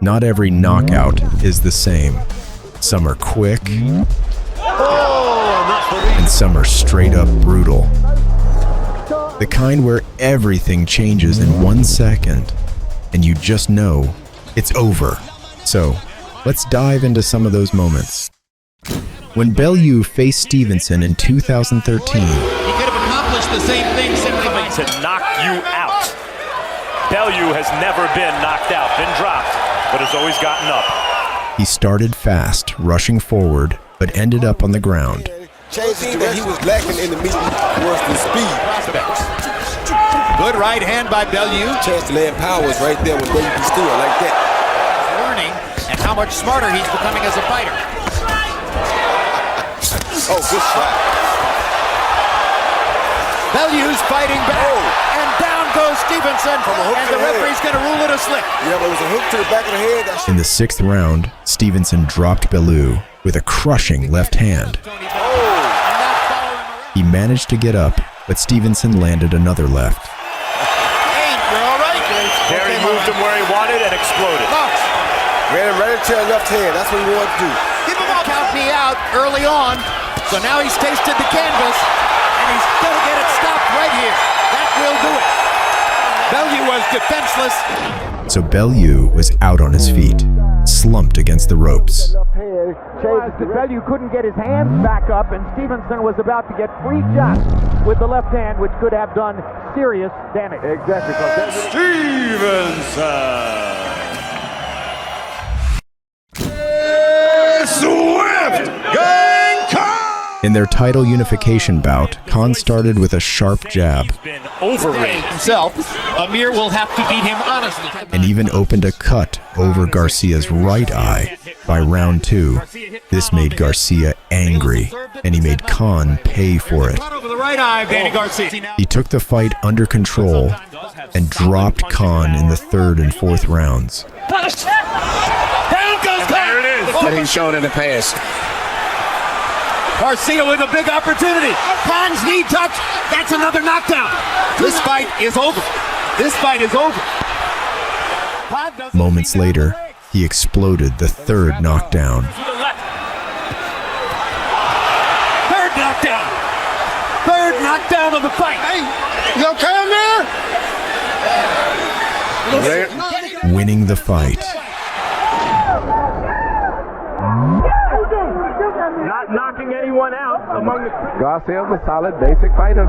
Not every knockout is the same. Some are quick, and some are straight up brutal. The kind where everything changes in 1 second, and you just know it's over. So, let's dive into some of those moments. When Bellew faced Stevenson in 2013, he could have accomplished the same thing simply by to knock you out. Bellew has never been knocked out, been dropped, but has always gotten up. he started fast, rushing forward, but ended up on the ground. Changing that he was lacking in the meeting was the speed. Good right hand by Bellew. Chance to land power was right there when Bellew be still like that. Learning and how much smarter he's becoming as a fighter. Oh, good shot. Bellew's fighting back, and down goes Stevenson, and the referee's going to rule it a slip. Yeah, but it was a hook to the back of the head. In the 6th round, Stevenson dropped Bellew with a crushing left hand. He managed to get up, but Stevenson landed another left. Hey, you're all right. There he moved him where he wanted and exploded. Ran him right into the left hand. That's what he wanted to do. Give him a count me out early on, so now he's tasted the canvas, and he's going to get it stopped right here. That will do it. Bellew was defenseless. So Bellew was out on his feet, slumped against the ropes. Bellew couldn't get his hands back up, and Stevenson was about to get 3 shots with the left hand, which could have done serious damage. Exactly. Stevenson. Swift going Khan. In their title unification bout, Khan started with a sharp jab He's been overrated. Himself, Amir will have to beat him honestly. and even opened a cut over Garcia's right eye. By round 2, this made Garcia angry, and he made Khan pay for it. Cut over the right eye of Danny Garcia. He took the fight under control and dropped Khan in the 3rd and 4th rounds. Down goes There it is. That he's shown in the past. Garcia with a big opportunity. Khan's knee touch. That's another knockdown. This fight is over. This fight is over. Moments later, he exploded the 3rd knockdown. Third knockdown. Third knockdown of the fight. Hey, you okay in there? Winning the fight. Not knocking anyone out among the... Garcia's a solid, basic fighter.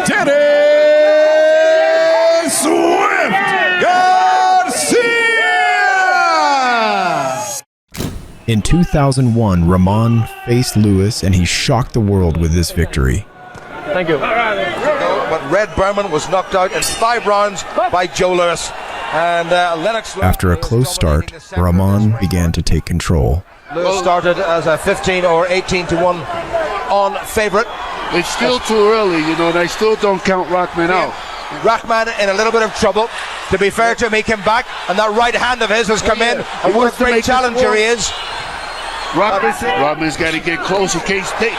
Tete Swift Garcia. In 2001, Rahman faced Lewis, and he shocked the world with this victory. Thank you. But Red Berman was knocked out in 5 rounds by Joe Lewis. And Lennox. After a close start, Rahman began to take control. Lewis started as a 15 or 18 to 1 on favorite. It's still too early, you know, and I still don't count Rahman out. Rahman in a little bit of trouble. To be fair to him, he came back, and that right hand of his has come in. And what a great challenger he is. Rahman's got to get close. He can't stay.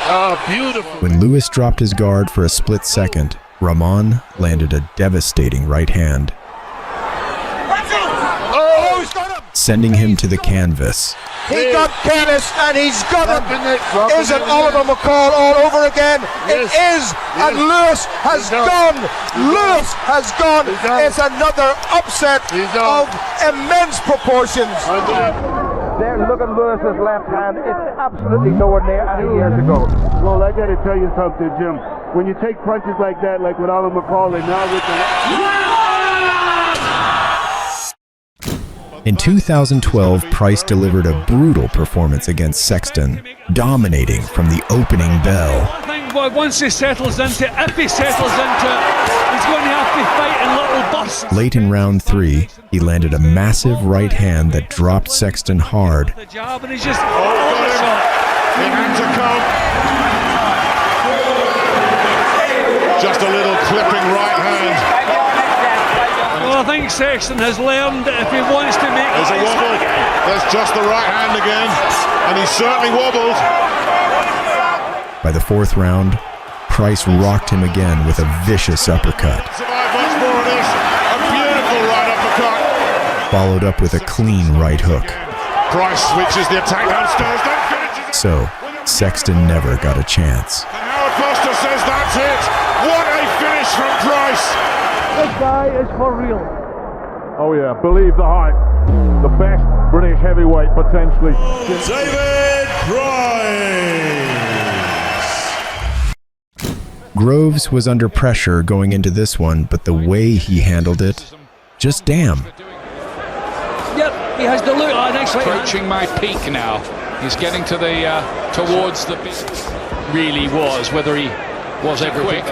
Beautiful. When Lewis dropped his guard for a split second, Rahman landed a devastating right hand, sending him to the canvas. He got Dennis, and he's got him. Is it Oliver McCall all over again? It is, and Lewis has gone. Lewis has gone. It's another upset of immense proportions. There, look at Lewis's left hand. It's absolutely nowhere near any years ago. Well, I got to tell you something, Jim. When you take punches like that, like with Oliver McCall, and now with the... In 2012, Price delivered a brutal performance against Sexton, dominating from the opening bell. I think once he settles into it, if he settles into it, he's going to have to fight in little bursts. Late in round 3, he landed a massive right hand that dropped Sexton hard. The job, and he's just Began to come. Just a little clipping right hand. Well, I think Sexton has learned that if he wants to make There's a wobble. There's just the right hand again, and he certainly wobbled. By the 4th round, Price rocked him again with a vicious uppercut. Survive much more of this. A beautiful followed up with a clean right hook. Price switches the attack downstairs, then finishes. So, Sexton never got a chance. And now Costa says that's it. What a finish from Price. This guy is for real. Oh yeah, believe the hype. The best British heavyweight potentially. David Price. Groves was under pressure going into this one, but the way he handled it, just damn. Yep, he has the look. Oh, nice right hand. Approaching my peak now. He's getting to the towards the really was, whether he was ever quick.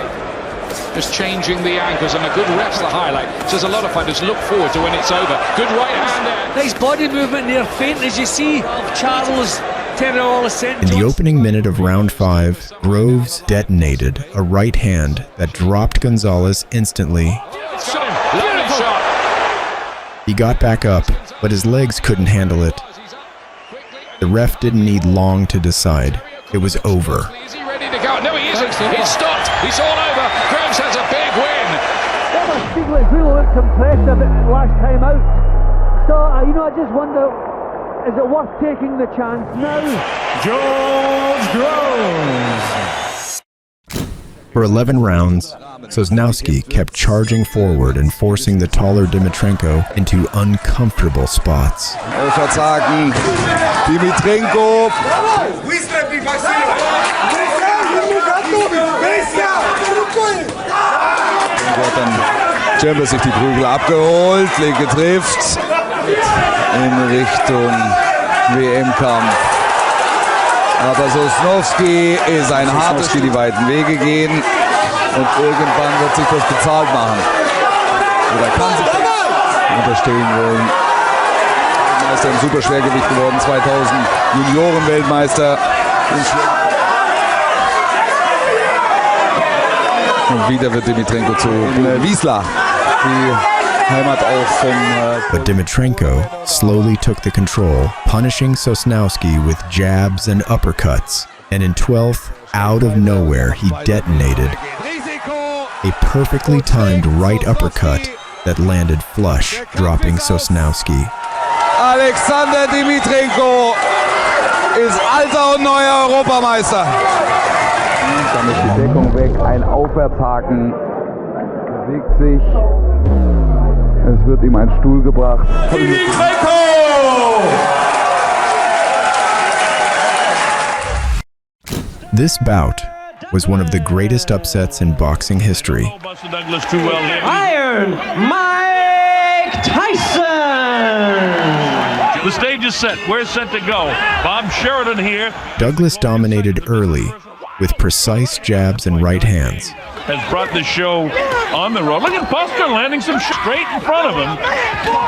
Just changing the angles and a good wrestler highlight. Says a lot of fighters look forward to when it's over. Good right hand there. Nice body movement there, faint as you see. Charles In the opening minute of round 5, Groves detonated a right hand that dropped Gonzalez instantly. He got back up, but his legs couldn't handle it. The ref didn't need long to decide. It was over. Is he ready to go? No, he isn't. He's stopped. He's all over. Groves has a big win. Stiglitz really looked impressive last time out. So, I just wonder, is it worth taking the chance now? George Groves. For 11 rounds, Sosnowski kept charging forward and forcing the taller Dimitrenko into uncomfortable spots. Verzagen, Dimitrenko. Wird dann Chambers sich die Prügel abgeholt, Linke trifft in Richtung WM-Kampf. Aber Sosnowski ist ein hartes Spiel, die weiten Wege gehen und irgendwann wird sich das bezahlt machen. Oder kann sich unterstehen wollen. Meister im Superschwergewicht geworden, 2000 Juniorenweltmeister. Und wieder wird Dimitrenko zu Wiesla, die Heimat auch vom... But Dimitrenko slowly took the control, punishing Sosnowski with jabs and uppercuts. And in 12th, out of nowhere, he detonated a perfectly timed right uppercut that landed flush, dropping Sosnowski. Oleksandr Dimitrenko ist alter und neuer Europameister. Damit die Deckung weg, ein Aufwärtshaken, bewegt sich, es wird ihm ein Stuhl gebracht. Dimitrenko! This bout was one of the greatest upsets in boxing history. Iron Mike Tyson! The stage is set. We're set to go. Bob Sheridan here. Douglas dominated early with precise jabs and right hands. Has brought the show on the road. Look at Buster landing some straight in front of him.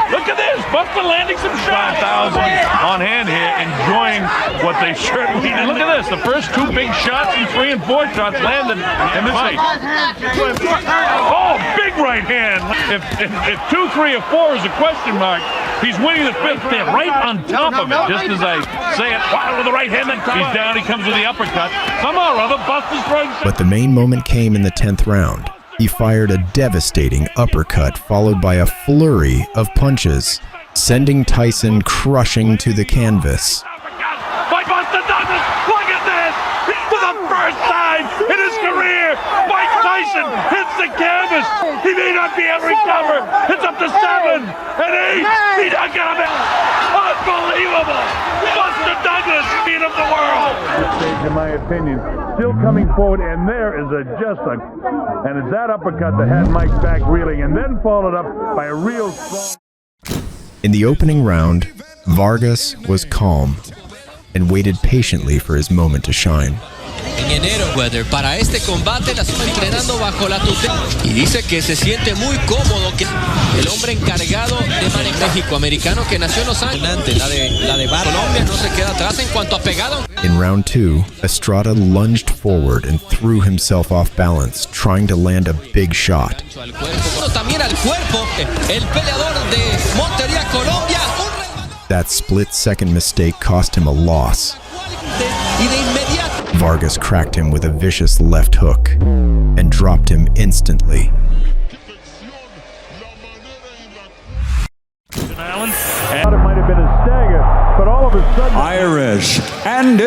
Look at this. Buster landing some shots. 5,000 on hand here, enjoying what they certainly did. Look at this. The first 2 big shots and 3 and 4 shots landed in this fight. Oh, big right hand. If 2, 3, or 4 is a question mark, he's winning the 5th there, right on top of it. Just as I say it, wow, with the right hand, then he's down, he comes with the uppercut. Somehow or other, Buster's throwing. But the main moment came in the 10th round. He fired a devastating uppercut followed by a flurry of punches, sending Tyson crushing to the canvas. By Buster Douglas, look at this! For the first time in his career, Mike Tyson hits the canvas. He may not be able to recover. It's up to 7 and 8. He's not gonna be unbelievable. Buster Douglas, beat of the world. In my opinion, still coming forward, and there is and it's that uppercut that had Mike's back reeling, and then followed up by a real strong. In the opening round, Vargas was calm and waited patiently for his moment to shine. En enero, Weather, para este combate la estuvo entrenando bajo la tutela y dice que se siente muy cómodo, que el hombre encargado de manejar México-americano que nació en Los Ángeles. La de Colombia no se queda atrás en cuanto a pegado. In round 2, Estrada lunged forward and threw himself off balance, trying to land a big shot. También al cuerpo, el peleador de Montería, Colombia. That split-second mistake cost him a loss. Vargas cracked him with a vicious left hook and dropped him instantly. Thought it might have been a stagger, but all of a sudden... Irish and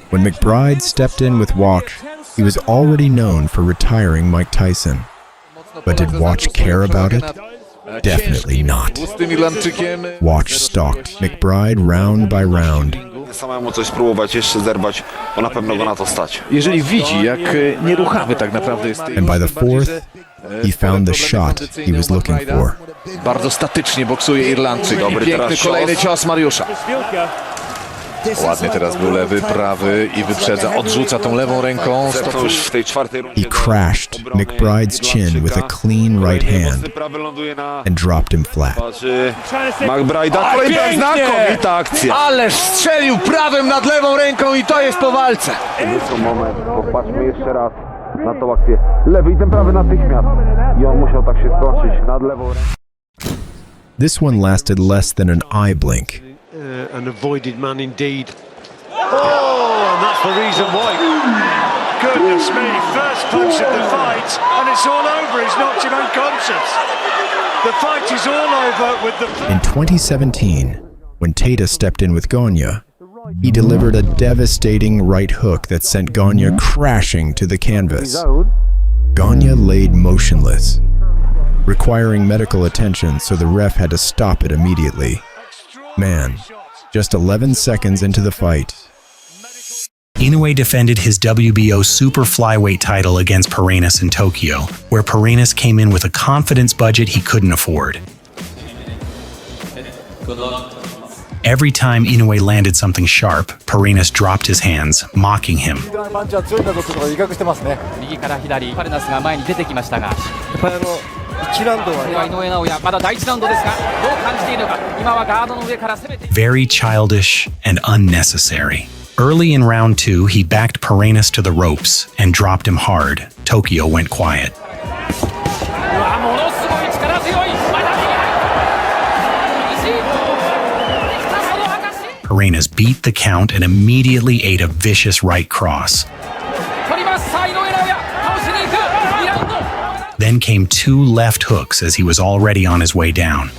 When McBride stepped in with Wach, he was already known for retiring Mike Tyson. But did Wach care about it? Definitely not. Wach stalked McBride round by round. And by the fourth, he found the shot he was looking for. Bardzo statycznie boksuje Irlandczyk. Piękny kolejny cios Mariusza. Ładnie teraz był lewy, prawy i wyprzedza, odrzuca tą lewą ręką. He crashed McBride's chin with a clean right hand and dropped him flat. Znakomita akcja. Ależ strzelił prawym nad lewą ręką i to jest po walce. Moment, popatrzmy jeszcze raz na tą akcję. Lewy i ten prawy natychmiast. I on musiał tak się skończyć nad lewą ręką. This one lasted less than an eye blink. An avoided man indeed. Oh, and that's the reason why. Goodness me, first punch of the fight, and it's all over. He's knocked him unconscious. The fight is all over with the... In 2017, when Tete stepped in with Gonya, he delivered a devastating right hook that sent Gonya crashing to the canvas. Gonya laid motionless, requiring medical attention, so the ref had to stop it immediately. Man, just 11 seconds into the fight. Inoue defended his WBO super flyweight title against Parrenas in Tokyo, where Parrenas came in with a confidence budget he couldn't afford. Every time Inoue landed something sharp, Parrenas dropped his hands, mocking him. Very childish and unnecessary. Early in round 2, he backed Parrenas to the ropes and dropped him hard. Tokyo went quiet. Parrenas beat the count and immediately ate a vicious right cross. Then came 2 left hooks as he was already on his way down.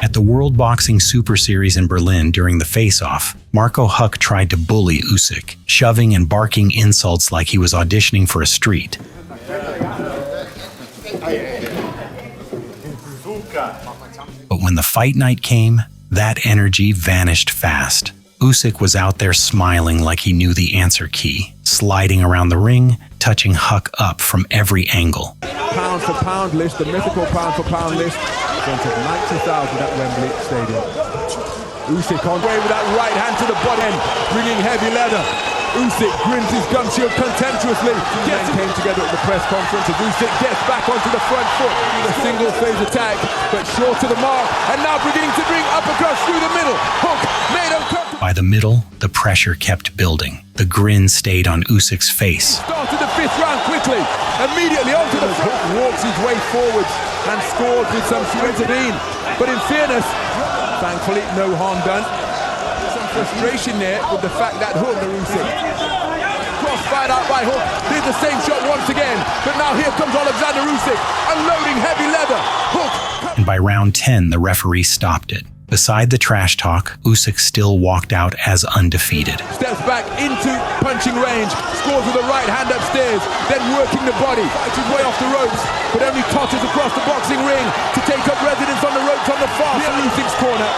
At the World Boxing Super Series in Berlin during the face-off, Marco Huck tried to bully Usyk, shoving and barking insults like he was auditioning for a street. But when the fight night came, that energy vanished fast. Usyk was out there smiling like he knew the answer key, sliding around the ring, touching Huck up from every angle. Pound for pound list, the mythical pound for pound list, in front of 90,000 at Wembley Stadium. Usyk on way with that right hand to the body end, bringing heavy leather. Usyk grins his gum shield contemptuously. Men came together at the press conference as Usyk gets back onto the front foot. A single phase attack, but short to the mark, and now beginning to bring uppercuts through the middle. Hook made uncomfortable. By the middle, the pressure kept building. The grin stayed on Usyk's face. Started the 5th round quickly, immediately onto the front. Walks his way forwards and scores with some intervene. But in fairness, thankfully, no harm done. Some frustration there with the fact that Hook, Usyk, cross-fired out by Hook, did the same shot once again. But now here comes Oleksandr Usyk, unloading heavy leather. Hook. And by round 10, the referee stopped it. Beside the trash talk, Usyk still walked out as undefeated. Steps back into punching range, scores with a right hand upstairs, then working the body, fights his way off the ropes, but only totters across the boxing ring to take up residence on the ropes on the far side of Usyk's corner.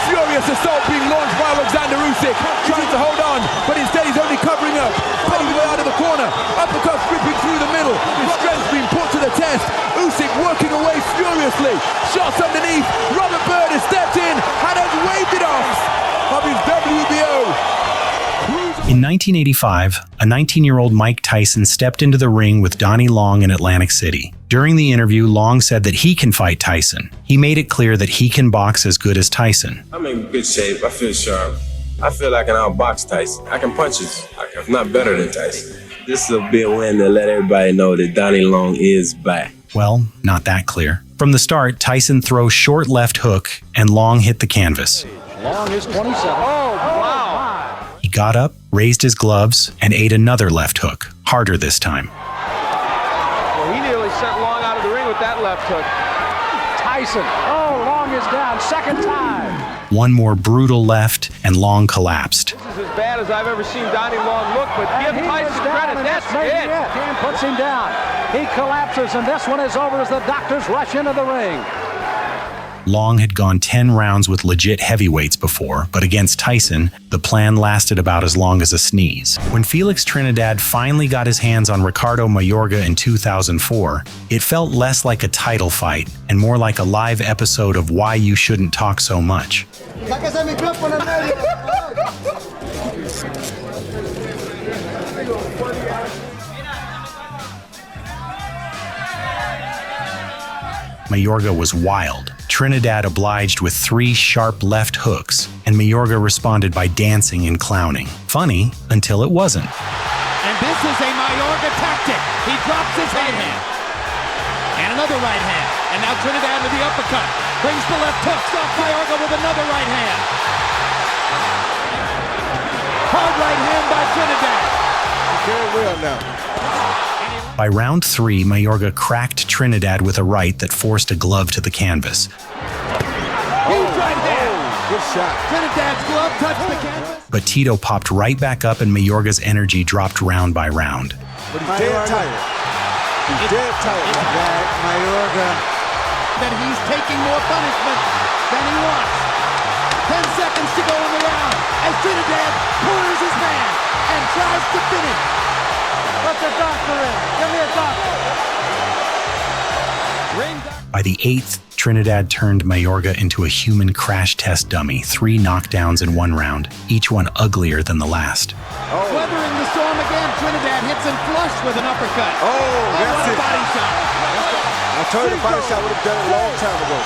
Furious assault being launched by Alexander Usyk, trying to hold on, but instead he's only covering up, pulling the way out of the corner, uppercut ripping through the middle, his strength being put to the test. Usyk working away furiously, shots underneath. Robert Bird has stepped in and has waved it off of his WBO. In 1985, a 19-year-old Mike Tyson stepped into the ring with Donnie Long in Atlantic City. During the interview, Long said that he can fight Tyson. He made it clear that he can box as good as Tyson. I'm in good shape. I feel sharp. I feel like I can outbox Tyson. I can punch it. I'm not better than Tyson. This will be a win to let everybody know that Donnie Long is back. Well, not that clear. From the start, Tyson throws short left hook and Long hit the canvas. Long is 27. Oh, wow. He got up, raised his gloves, and ate another left hook, harder this time. Well, he nearly sent Long out of the ring with that left hook. Tyson. Oh, Long is down. Second time. One more brutal left, and Long collapsed. This is as bad as I've ever seen Donnie Long look, but give Tyson credit. That's it. Dan puts him down. He collapses, and this one is over as the doctors rush into the ring. Long had gone 10 rounds with legit heavyweights before, but against Tyson, the plan lasted about as long as a sneeze. When Felix Trinidad finally got his hands on Ricardo Mayorga in 2004, it felt less like a title fight and more like a live episode of Why You Shouldn't Talk So Much. Mayorga was wild. Trinidad obliged with 3 sharp left hooks, and Mayorga responded by dancing and clowning. Funny until it wasn't. And this is a Mayorga tactic. He drops his right hand. And another right hand. And now Trinidad with the uppercut. Brings the left hook. Stops Mayorga with another right hand. Hard right hand by Trinidad. Very well now. By round 3, Mayorga cracked Trinidad with a right that forced a glove to the canvas. Huge right hand. Good shot. Trinidad's glove touched the canvas. But Tito popped right back up and Mayorga's energy dropped round by round. But he's dead tired. He's dead tired. Mayorga. That he's taking more punishment than he wants. 10 seconds to go in the round as Trinidad corners his man and tries to finish. Put the doctor in. Give me a doctor. By the 8th, Trinidad turned Mayorga into a human crash test dummy, 3 knockdowns in 1 round, each one uglier than the last. Weathering the storm again, Trinidad hits him flush with an uppercut. That's what a it. body shot. I told you the body shot would have done it a long time ago.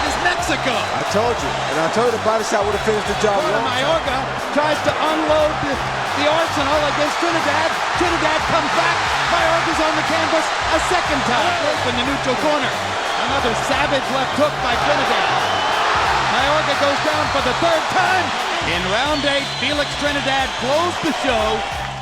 It's Mexico. I told you. And I told you the body shot would have finished the job. Mayorga tries to unload the arsenal against Trinidad. Trinidad comes back. Mayorga's on the canvas a second time. In the neutral corner. Another savage left hook by Trinidad. Mayorga goes down for the 3rd time. In round 8, Felix Trinidad closed the show.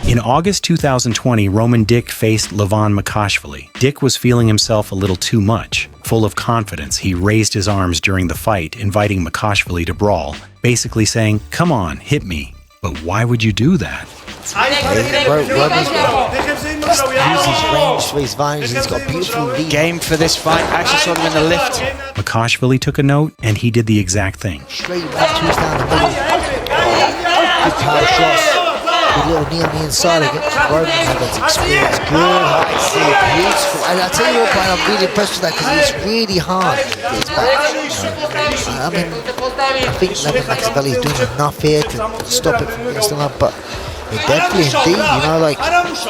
In August 2020, Roman Dick faced Levon Makashvili. Dick was feeling himself a little too much. Full of confidence, he raised his arms during the fight, inviting Makashvili to brawl, basically saying, "Come on, hit me." But why would you do that? Uses range for his violence. He's got a beautiful lead. Game for this fight. Actually saw him in the lift. Makashvili took a note, and he did the exact thing. Straight left hooks down the middle. Good power shots. Good little knee on the inside against Roman. That's experience. Good high see. Beautiful. And I tell you what, Brian, I'm really impressed with that because it's really hard to get his back. I mean, I think Levon Makashvili is doing enough here to stop it from getting still up, but definitely indeed, you know, like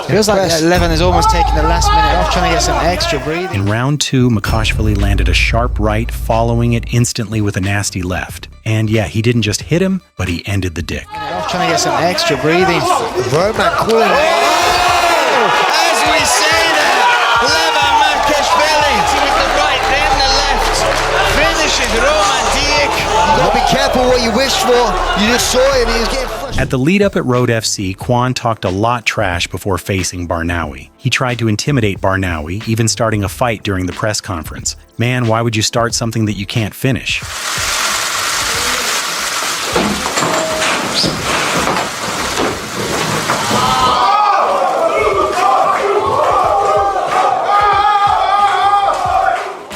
feels like Levon is almost taking the last minute off, trying to get some extra breathing. In round 2, Makashvili landed a sharp right, following it instantly with a nasty left. And yeah, he didn't just hit him, but he ended the Dick. Trying to get some extra breathing. Roman calling. As we say there, Levon Makashvili with the right, then the left, finishes Roman Dick. Now be careful what you wish for. You just saw him. He was getting. At the lead-up at Road FC, Kwan talked a lot trash before facing Barnawi. He tried to intimidate Barnawi, even starting a fight during the press conference. Man, why would you start something that you can't finish?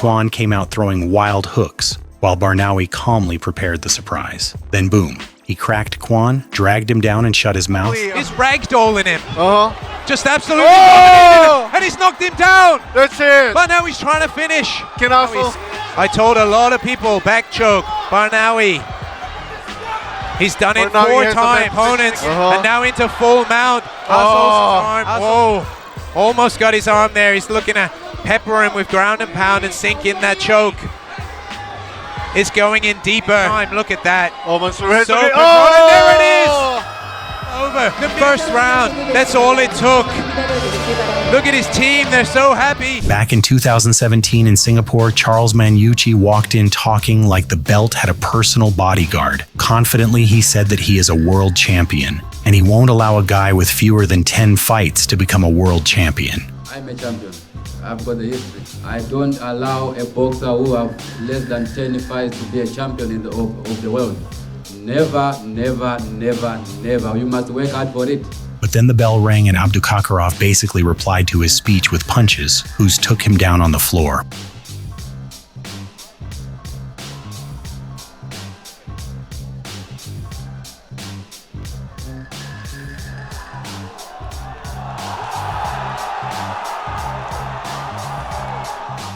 Kwan came out throwing wild hooks, while Barnawi calmly prepared the surprise. Then boom. He cracked Kwan, dragged him down and shut his mouth. He's ragdolling him. Just absolutely dominating him. And he's knocked him down. That's it. But now he's trying to finish. Canasel. I told a lot of people, back choke, Barnawi. He's done it 4 times, opponents, and now into full mount. Whoa, almost got his arm there. He's looking to pepper him with ground and pound and sink in that choke. It's going in deeper. Look at that. Almost ready. So there it is. Over the first round. That's all it took. Look at his team, they're so happy. Back in 2017 in Singapore, Charles Maniucci walked in talking like the belt had a personal bodyguard. Confidently, he said that he is a world champion, and he won't allow a guy with fewer than 10 fights to become a world champion. I'm a champion. I've got the history. I don't allow a boxer who have less than 10 fights to be a champion of the world. Never, never, never, never. You must work hard for it. But then the bell rang and Abdukakarov basically replied to his speech with punches, whose took him down on the floor.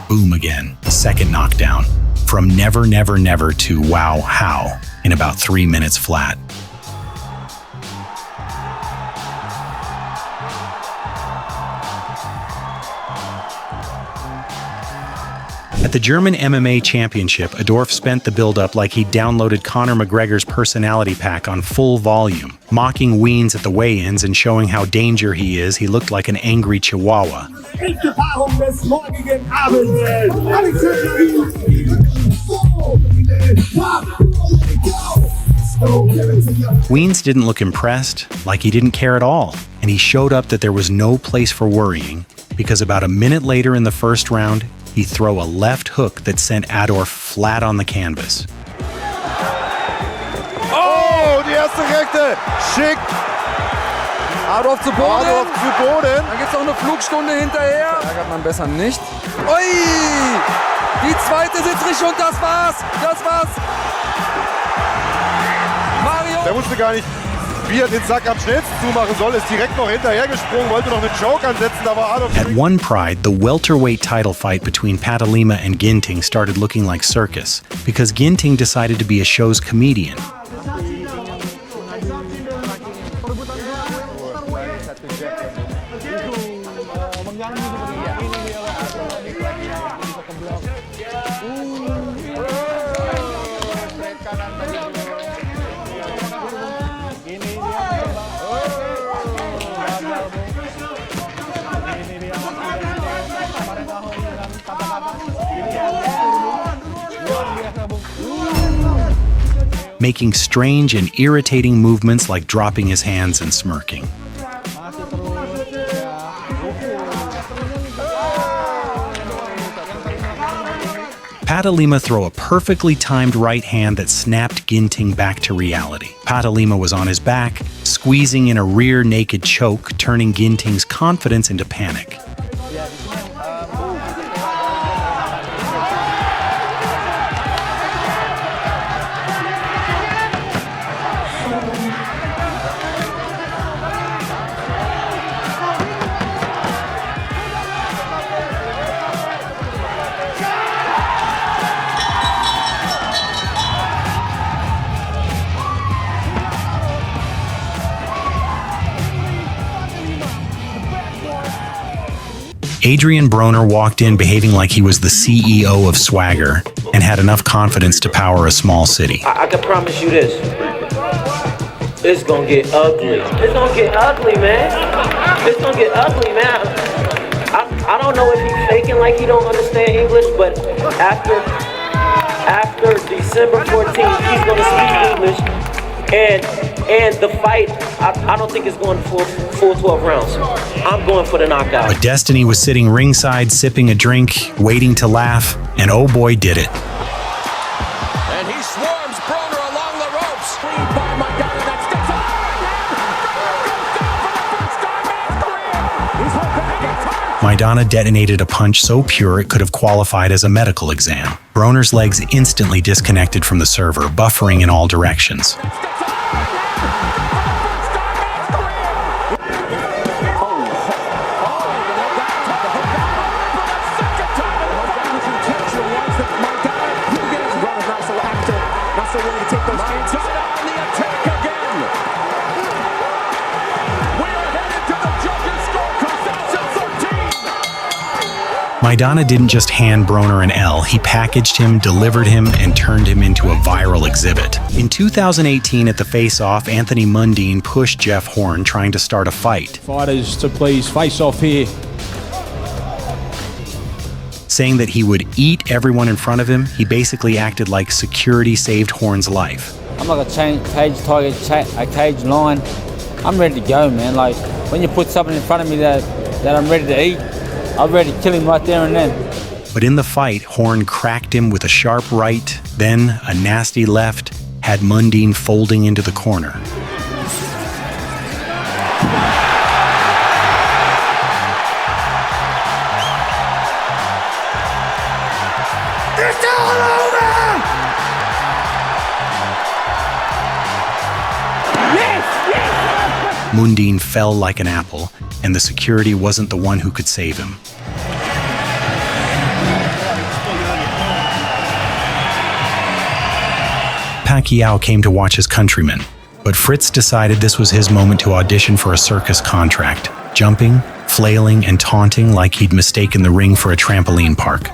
Boom again, second knockdown. From never, never, never to wow, how, in about 3 minutes flat. At the German MMA Championship, Adorf spent the build-up like he downloaded Conor McGregor's personality pack on full volume. Mocking Weens at the weigh-ins and showing how danger he is, he looked like an angry chihuahua. Weens didn't look impressed, like he didn't care at all, and he showed up that there was no place for worrying, because about a minute later in the first round, he threw a left hook that sent Adorf flat on the canvas. Oh, die erste Rechte. Schick. Adorf zu Boden. Adorf zu Boden. Da gibt's noch eine Flugstunde hinterher. Ärgert man besser nicht. Ui! Die zweite Sitzrichtung, das war's. Das war's. Mariusz. Der wusste gar nicht, wie er den Sack am schnellsten zumachen soll, ist direkt noch hinterhergesprungen, wollte noch einen Choke ansetzen, da war Adolf. At One Pride, the welterweight title fight between Patalima and Ginting started looking like circus, because Ginting decided to be a show's comedian. Making strange and irritating movements like dropping his hands and smirking. Patalima threw a perfectly timed right hand that snapped Ginting back to reality. Patalima was on his back, squeezing in a rear naked choke, turning Ginting's confidence into panic. Adrian Broner walked in behaving like he was the CEO of Swagger and had enough confidence to power a small city. I can promise you this. It's gonna get ugly. It's gonna get ugly, man. It's gonna get ugly, man. I don't know if he's faking like he don't understand English, but after December 14th, he's gonna speak English. And the fight, I don't think it's going full 12 rounds. I'm going for the knockout. But Destiny was sitting ringside, sipping a drink, waiting to laugh, and oh boy, did it. And he swarms Broner along the ropes. Lead by Madonna that sticks up. Maidana detonated a punch so pure it could have qualified as a medical exam. Broner's legs instantly disconnected from the server, buffering in all directions. Maidana didn't just hand Broner an L, he packaged him, delivered him, and turned him into a viral exhibit. In 2018 at the Face-Off, Anthony Mundine pushed Jeff Horn, trying to start a fight. Fighters to please face off here Saying that he would eat everyone in front of him, he basically acted like security saved Horn's life. I'm like a cage tiger, a cage lion. I'm ready to go, man. Like, when you put something in front of me that I'm ready to eat, I'm ready to kill him right there and then. But in the fight, Horn cracked him with a sharp right, then a nasty left, had Mundine folding into the corner. It's all over! Mundine fell like an apple, and the security wasn't the one who could save him. Pacquiao came to watch his countrymen, but Fritz decided this was his moment to audition for a circus contract, jumping, flailing, and taunting like he'd mistaken the ring for a trampoline park.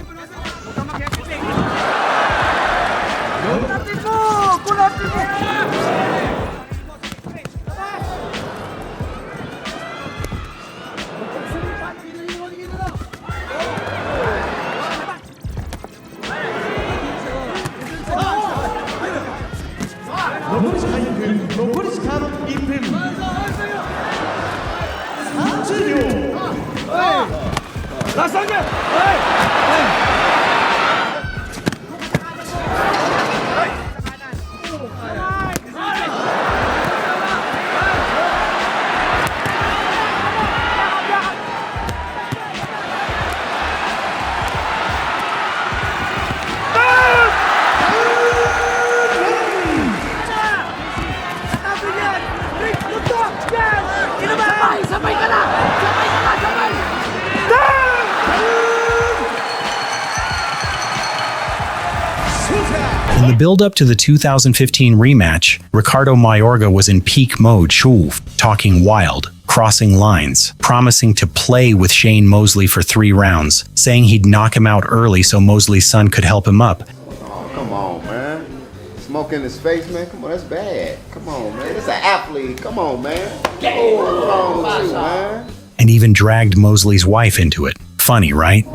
In the build-up to the 2015 rematch, Ricardo Mayorga was in peak mode, talking wild, crossing lines, promising to play with Shane Mosley for 3 rounds, saying he'd knock him out early so Mosley's son could help him up. Oh, come on, man. Smoke in his face, man. Come on, that's bad. Come on, man. It's an athlete. Come on, man. What's wrong with you, man? And even dragged Mosley's wife into it. Funny, right?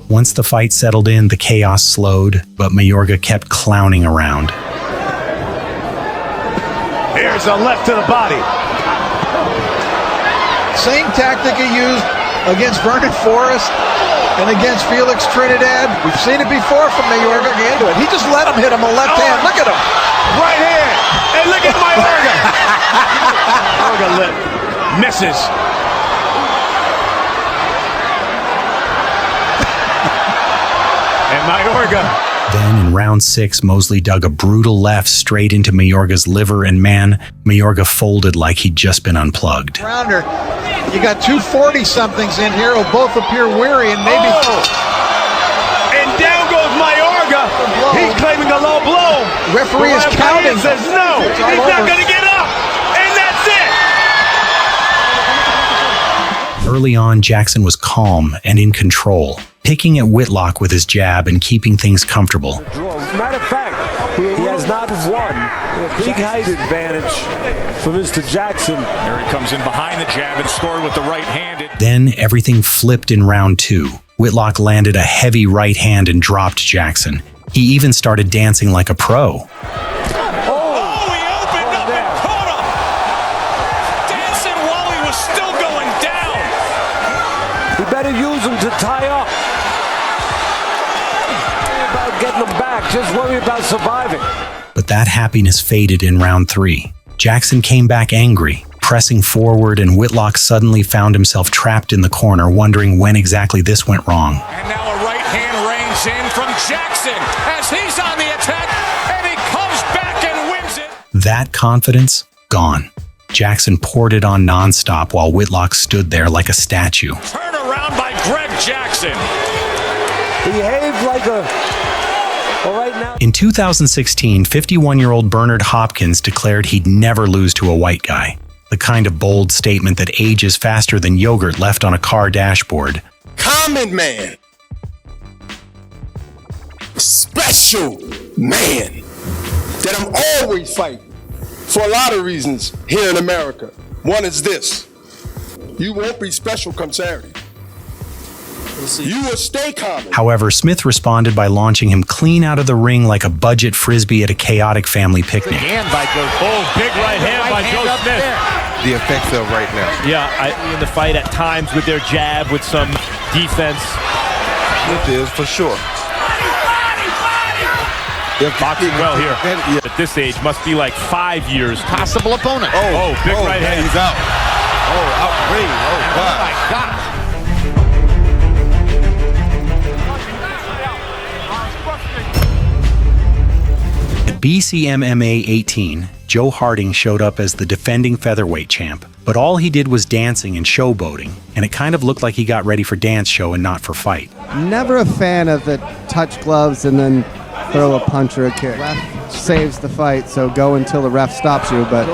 Once the fight settled in, the chaos slowed, but Mayorga kept clowning around. Here's a left to the body. Same tactic he used against Vernon Forrest and against Felix Trinidad. We've seen it before from Mayorga. He just let him hit him a left hand. Look at him. Right hand. And look at Mayorga. Mayorga misses. And Mayorga. Then in round 6, Mosley dug a brutal left straight into Mayorga's liver, and man, Mayorga folded like he'd just been unplugged. Rounder, you got 2 40-somethings in here who both appear weary and maybe... And down goes Mayorga. He's claiming a low blow. Referee is counting. Says no, he's not going to get up. And that's it. Early on, Jackson was calm and in control, picking at Whitlock with his jab and keeping things comfortable. Matter of fact, he has not won. A big height advantage for Mr. Jackson. There he comes in behind the jab and scored with the right-handed. Then everything flipped in round 2. Whitlock landed a heavy right hand and dropped Jackson. He even started dancing like a pro. He better use them to tie up. Worry about getting them back. Just worry about surviving. But that happiness faded in round 3. Jackson came back angry, pressing forward, and Whitlock suddenly found himself trapped in the corner, wondering when exactly this went wrong. And now a right hand rains in from Jackson as he's on the attack, and he comes back and wins it. That confidence, gone. Jackson poured it on nonstop while Whitlock stood there like a statue. Turn around by Greg Jackson. Behaved like a... All right now. In 2016, 51-year-old Bernard Hopkins declared he'd never lose to a white guy. The kind of bold statement that ages faster than yogurt left on a car dashboard. Common man. special man that I'm always fighting for a lot of reasons here in America. One is this: you won't be special come Saturday. You will stay common. However, Smith responded by launching him clean out of the ring like a budget frisbee at a chaotic family picnic. Hand by Joe. Oh, big right hand by Joe Smith. The effects of right now. Yeah, in the fight at times with their jab, with some defense. Smith is for sure. They're boxing well here. At this age, must be like 5 years. Possible opponent. Oh, big right hand. He's out. Oh, outrage. Oh, God. Oh, my God. At BCMMA 18, Joe Harding showed up as the defending featherweight champ, but all he did was dancing and showboating, and it kind of looked like he got ready for dance show and not for fight. Never a fan of the touch gloves and then throw a punch or a kick. Ref saves the fight, so go until the ref stops you, but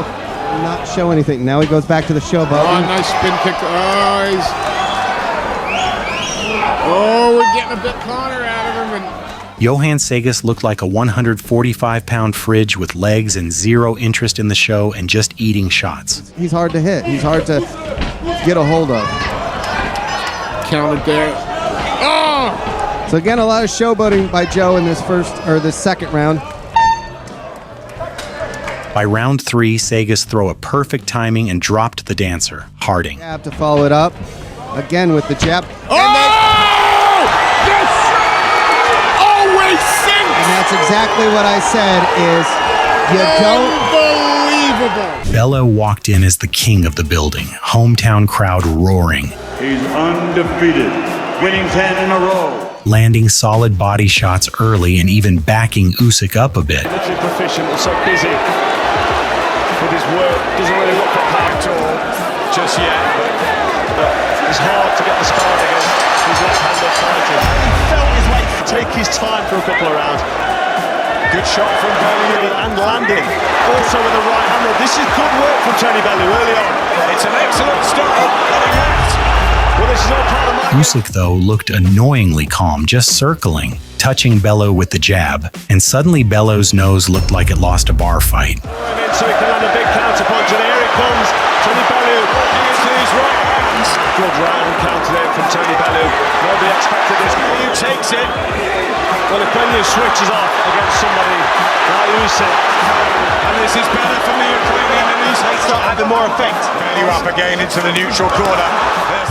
not show anything. Now he goes back to the showboat. Oh, nice spin kick. Oh, we're getting a bit corner out of him. And Johan Segas looked like a 145-pound fridge with legs and zero interest in the show and just eating shots. He's hard to hit. He's hard to get a hold of. counted there. Oh! So again, a lot of showboating by Joe in this second round. By round 3, Segas threw a perfect timing and dropped the dancer, Harding. Jab to follow it up. Again with the jab. And that's exactly what I said is you don't... Unbelievable. Bellew walked in as the king of the building, hometown crowd roaring. He's undefeated, winning 10 in a row. Landing solid body shots early and even backing Usyk up a bit. Literally proficient and so busy with his work. Doesn't really look for power at all just yet, but it's hard to get the start against his left-handed fighters. He felt his way to take his time for a couple of rounds. Good shot from Bellew and landing. Also with the right hand. This is good work from Tony Bellew early on. It's an excellent start. Well, this is all part of my... Usyk, though, looked annoyingly calm, just circling, touching Bellew with the jab, and suddenly Bellew's nose looked like it lost a bar fight. So he can land a big counter punch, and here it comes. Tony Bellew into his right hands. Good round counter there from Tony Bellew. Nobody expected this. Bellew takes it. Well, if Bellew switches off against somebody like Usyk, and this is better for the Ukrainian, and he's start having more effect. Bellew up again into the neutral corner.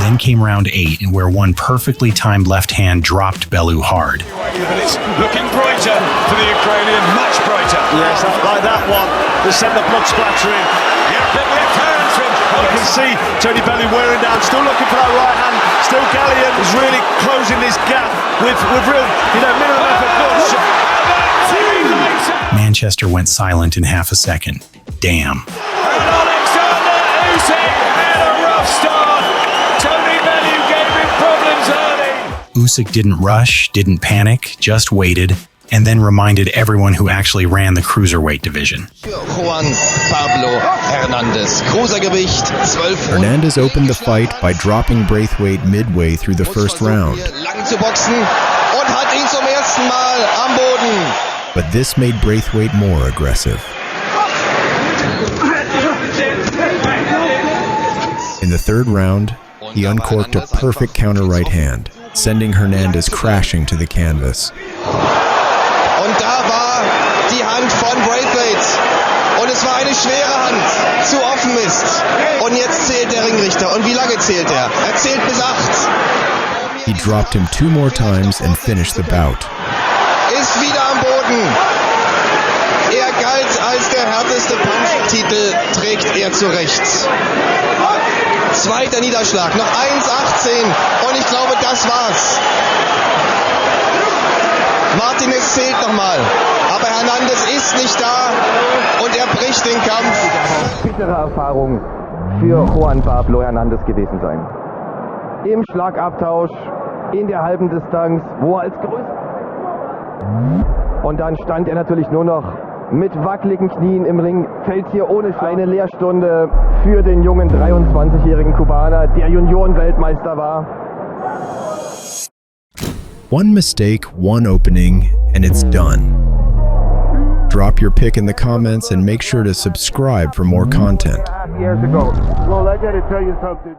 Then came round 8, where one perfectly timed left hand dropped Bellew hard. But it's looking brighter for the Ukrainian, much brighter. Yes, like that one, to send the blood splattering. Yeah, big left hand from... You can see Tony Bellew wearing down, still looking for that right hand. Still Gallion is really closing this gap with real, minimum effort. Manchester went silent in half a second. Damn. And Oleksandr Usyk had a rough start. Tony Bellew gave him problems early. Usyk didn't rush, didn't panic, just waited, and then reminded everyone who actually ran the cruiserweight division. Juan Pablo Hernandez, Cruisergewicht, 12. Hernandez opened the fight by dropping Braithwaite midway through the first round. Lang zu boxen und hat ihn zum ersten Mal am Boden. But this made Braithwaite more aggressive. In the third round, he uncorked a perfect counter right hand, sending Hernandez crashing to the canvas. Und da war die Hand von Braithwaite. Und es war eine schwere Hand, zu offen ist. Und jetzt zählt der Ringrichter. Und wie lange zählt er? Er zählt bis 8. He dropped him 2 more times and finished the bout. Ist wieder am Boden. Er galt als der härteste Punch-Titel, trägt er zu Recht. Zweiter Niederschlag, noch 1,18 und ich glaube, das war's. Martinez zählt nochmal, aber Hernandez ist nicht da und er bricht den Kampf. Bittere Erfahrung für Juan Pablo Hernandez gewesen sein. Im Schlagabtausch, in der halben Distanz, wo er als größter... Und dann stand er natürlich nur noch mit wackeligen Knien im Ring, fällt hier ohne eine Lehrstunde für den jungen 23-jährigen Kubaner, der Juniorenweltmeister war. One mistake, one opening, and it's done. Drop your pick in the comments and make sure to subscribe for more content. Years ago. Well, I gotta tell you something.